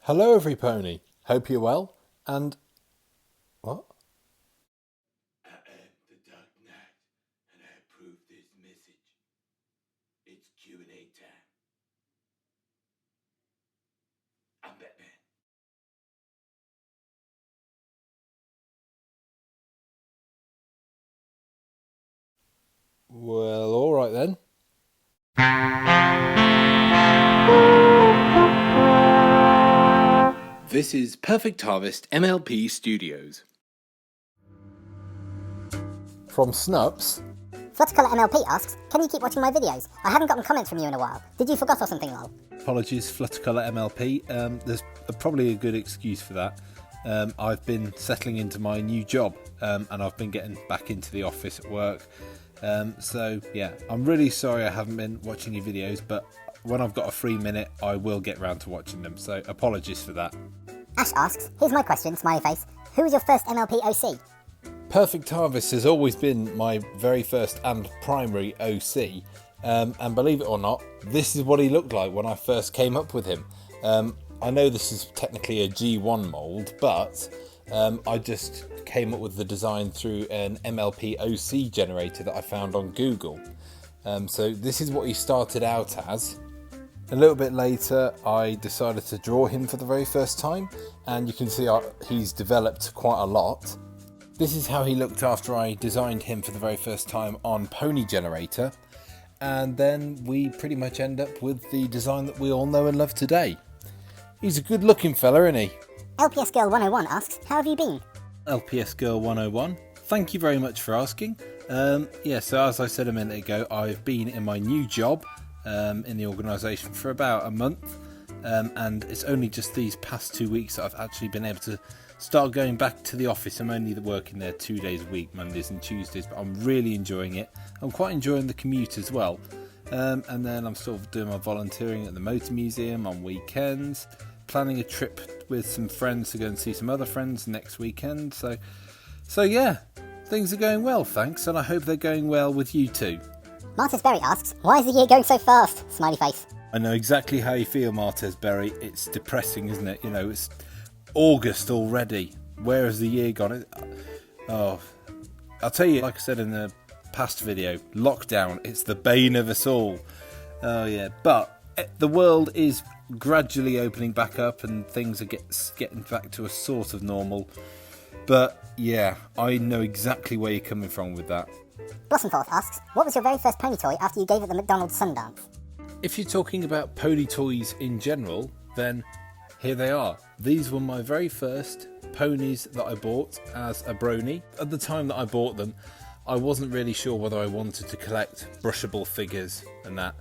Hello every pony, hope you're well, and... what? I am the Dark Knight, and I approve this message. It's Q&A time. I'm Batman. Well, alright then. This is Perfect Harvest MLP Studios. From Snups. Fluttercolour MLP asks, can you keep watching my videos? I haven't gotten comments from you in a while. Did you forget or something, lol? Apologies, Fluttercolour MLP. There's probably a good excuse for that. I've been settling into my new job, and I've been getting back into the office at work. So yeah, I'm really sorry I haven't been watching your videos, but when I've got a free minute, I will get round to watching them. So apologies for that. Ash asks, here's my question, smiley face. Who was your first MLP OC? Perfect Harvest has always been my very first and primary OC, and believe it or not, this is what he looked like when I first came up with him. I know this is technically a G1 mould, but I just came up with the design through an MLP OC generator that I found on Google. So this is what he started out as. A little bit later I decided to draw him for the very first time, and you can see he's developed quite a lot. This is how he looked after I designed him for the very first time on Pony Generator, and then we pretty much end up with the design that we all know and love today. He's a good looking fella, isn't he? LPS Girl 101 asks, how have you been? LPS Girl 101, thank you very much for asking. So as I said a minute ago, I've been in my new job in the organisation for about a month, and it's only just these past 2 weeks that I've actually been able to start going back to the office. I'm only working there 2 days a week, Mondays and Tuesdays, but I'm really enjoying it. I'm quite enjoying the commute as well. And then I'm sort of doing my volunteering at the Motor Museum on weekends, planning a trip with some friends to go and see some other friends next weekend. So yeah, things are going well, thanks, and I hope they're going well with you too. Martez Berry asks, why is the year going so fast? Smiley face. I know exactly how you feel, Martez Berry. It's depressing, isn't it? You know, it's August already. Where has the year gone? Oh, I'll tell you, like I said in the past video, lockdown, it's the bane of us all. Oh yeah, but the world is gradually opening back up and things are getting back to a sort of normal. But yeah, I know exactly where you're coming from with that. Blossomforth asks, what was your very first pony toy after you gave it the McDonald's Sundance? If you're talking about pony toys in general, then here they are. These were my very first ponies that I bought as a brony. At the time that I bought them, I wasn't really sure whether I wanted to collect brushable figures and that.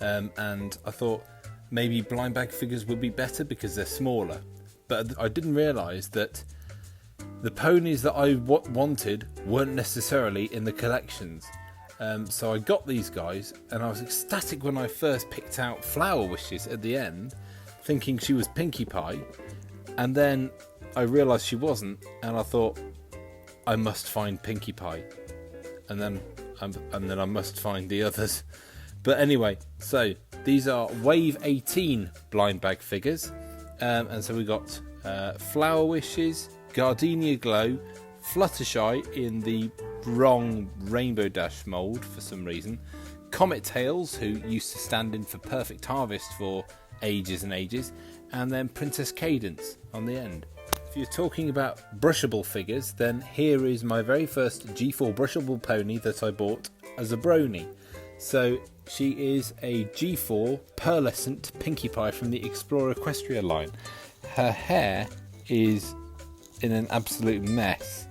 And I thought maybe blind bag figures would be better because they're smaller. But I didn't realise that the ponies that I wanted weren't necessarily in the collections. So I got these guys, and I was ecstatic when I first picked out Flower Wishes at the end, thinking she was Pinkie Pie, and then I realised she wasn't, and I thought I must find Pinkie Pie, and then I must find the others. But anyway, so these are Wave 18 blind bag figures, and so we got Flower Wishes, Gardenia Glow, Fluttershy in the wrong Rainbow Dash mould for some reason, Comet Tails, who used to stand in for Perfect Harvest for ages and ages, and then Princess Cadence on the end. If you're talking about brushable figures, then here is my very first G4 brushable pony that I bought as a brony. So she is a G4 pearlescent Pinkie Pie from the Explorer Equestria line. Her hair is in an absolute mess,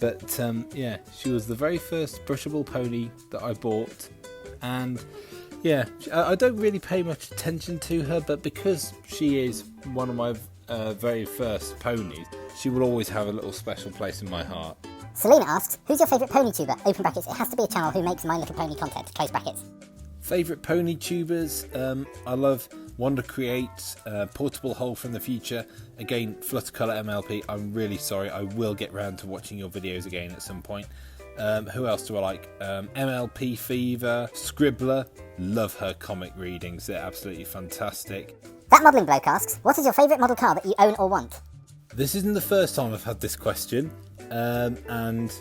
but yeah, she was the very first brushable pony that I bought, and yeah, I don't really pay much attention to her, but because she is one of my very first ponies, she will always have a little special place in my heart. Selena asks, who's your favourite ponytuber? Open brackets, it has to be a channel who makes My Little Pony content. Close brackets. Favourite pony tubers? I love Wonder Creates, Portable Hole from the Future, again Fluttercolour MLP. I'm really sorry, I will get round to watching your videos again at some point. Who else do I like? MLP Fever, Scribbler, love her comic readings, they're absolutely fantastic. That modelling bloke asks, what is your favourite model car that you own or want? This isn't the first time I've had this question, and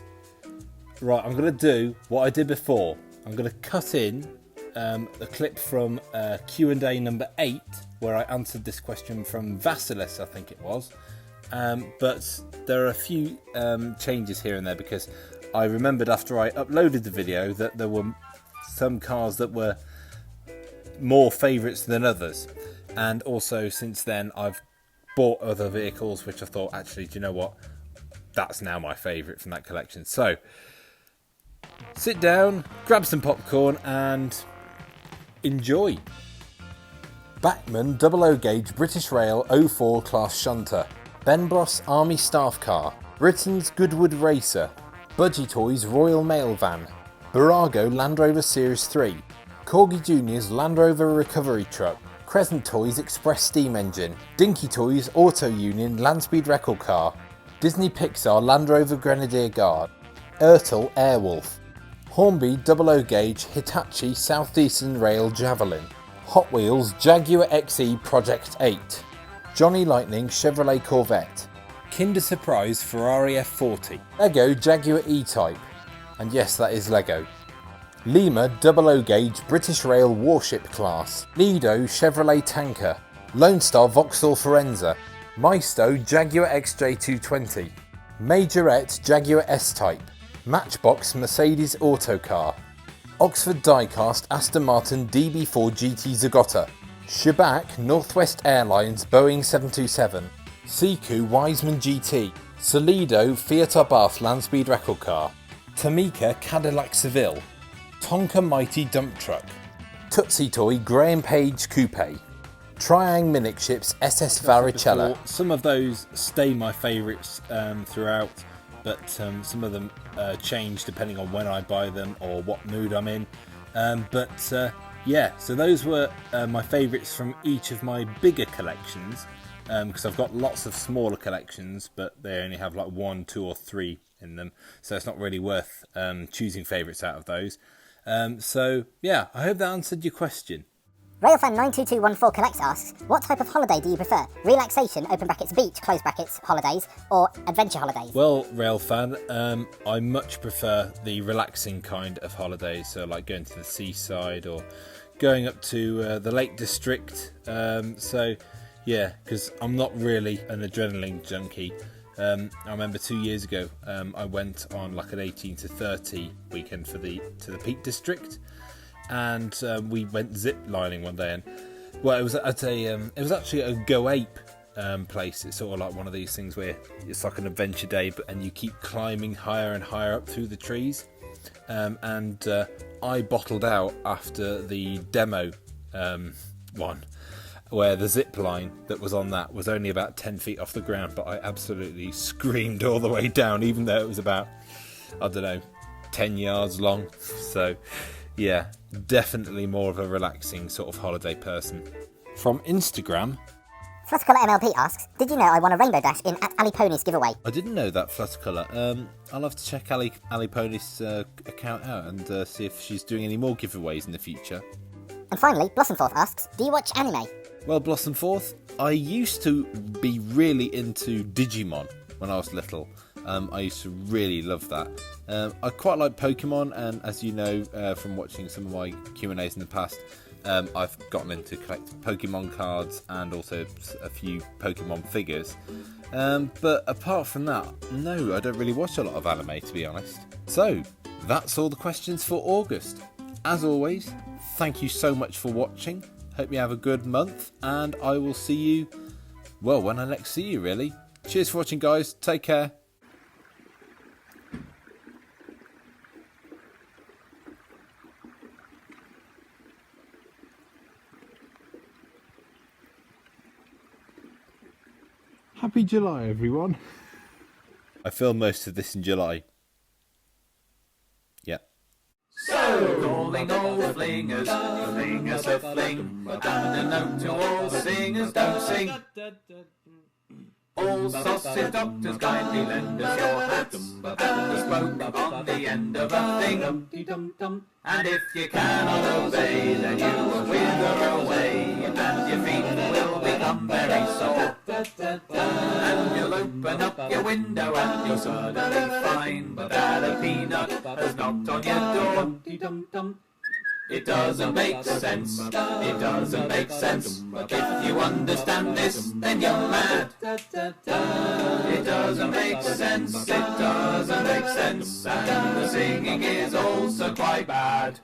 right, I'm going to do what I did before. I'm going to cut in a clip from Q&A number 8, where I answered this question from Vasilis, I think it was. But there are a few changes here and there, because I remembered after I uploaded the video that there were some cars that were more favourites than others. And also since then I've bought other vehicles which I thought, actually, do you know what, that's now my favourite from that collection. So sit down, grab some popcorn and enjoy. Bachmann 00 gauge British Rail 04 class shunter, Benbros Army staff car, Britain's Goodwood Racer, Budgie Toys Royal Mail van, Barago Land Rover Series 3, Corgi Junior's Land Rover Recovery Truck, Crescent Toys Express Steam Engine, Dinky Toys Auto Union Landspeed Record Car, Disney Pixar Land Rover Grenadier Guard, Ertl Airwolf, Hornby 00 gauge Hitachi Southeastern Rail Javelin, Hot Wheels Jaguar XE Project 8, Johnny Lightning Chevrolet Corvette, Kinder Surprise Ferrari F40, Lego Jaguar E-Type, and yes, that is Lego, Lima 00 gauge British Rail Warship Class, Lido Chevrolet Tanker, Lone Star Vauxhall Forenza, Maisto Jaguar XJ220, Majorette Jaguar S-Type, Matchbox Mercedes Autocar, Oxford Diecast Aston Martin DB4 GT Zagota, Shabak Northwest Airlines Boeing 727, Siku Wiseman GT, Solido Fiat Abarth Landspeed Record Car, Tamika Cadillac Seville, Tonka Mighty Dump Truck, Tootsie Toy Graham Page Coupe, Triang Minix Ships SS Varicella. Some of those stay my favourites throughout, but some of them change depending on when I buy them or what mood I'm in. Yeah, so those were my favourites from each of my bigger collections, because I've got lots of smaller collections, but they only have like 1, 2 or 3 in them, so it's not really worth choosing favourites out of those. So yeah, I hope that answered your question. Railfan92214 Collects asks, what type of holiday do you prefer? Relaxation, open brackets beach, close brackets, holidays, or adventure holidays? Well, Railfan, I much prefer the relaxing kind of holidays, so like going to the seaside or going up to the Lake District. So yeah, because I'm not really an adrenaline junkie. I remember 2 years ago I went on like an 18 to 30 weekend to the Peak District, and we went zip lining one day, and well, it was at a it was actually a Go Ape place. It's sort of like one of these things where it's like an adventure day, and you keep climbing higher and higher up through the trees. And I bottled out after the demo one, where the zip line that was on that was only about 10 feet off the ground, but I absolutely screamed all the way down, even though it was about, I don't know, 10 yards long. So yeah, definitely more of a relaxing sort of holiday person. From Instagram, Fluttercolour MLP asks, did you know I won a Rainbow Dash in at Ali Pony's giveaway? I didn't know that, Fluttercolour. I'll have to check Ali Pony's account out and see if she's doing any more giveaways in the future. And finally, Blossomforth asks, do you watch anime? Well, Blossomforth, I used to be really into Digimon when I was little. I used to really love that. I quite like Pokemon, and as you know from watching some of my Q&As in the past, I've gotten into collecting Pokemon cards and also a few Pokemon figures. But apart from that, no, I don't really watch a lot of anime, to be honest. So, that's all the questions for August. As always, thank you so much for watching. Hope you have a good month, and I will see you, well, when I next see you, really. Cheers for watching, guys. Take care. Happy July, everyone. I filmed most of this in July. Yep. So, calling all flingers, fling us a fling, and a note to all singers, don't sing. All sausage doctors kindly lend us your hats and the spoke on the end of a thing. And if you cannot obey, then you will wither away, and your feet will become very sore. And you'll open up your window and you'll suddenly find that a peanut has knocked on your door. It doesn't make sense, it doesn't make sense. If you understand this, then you're mad. It doesn't make sense, it doesn't make sense. And the singing is also quite bad.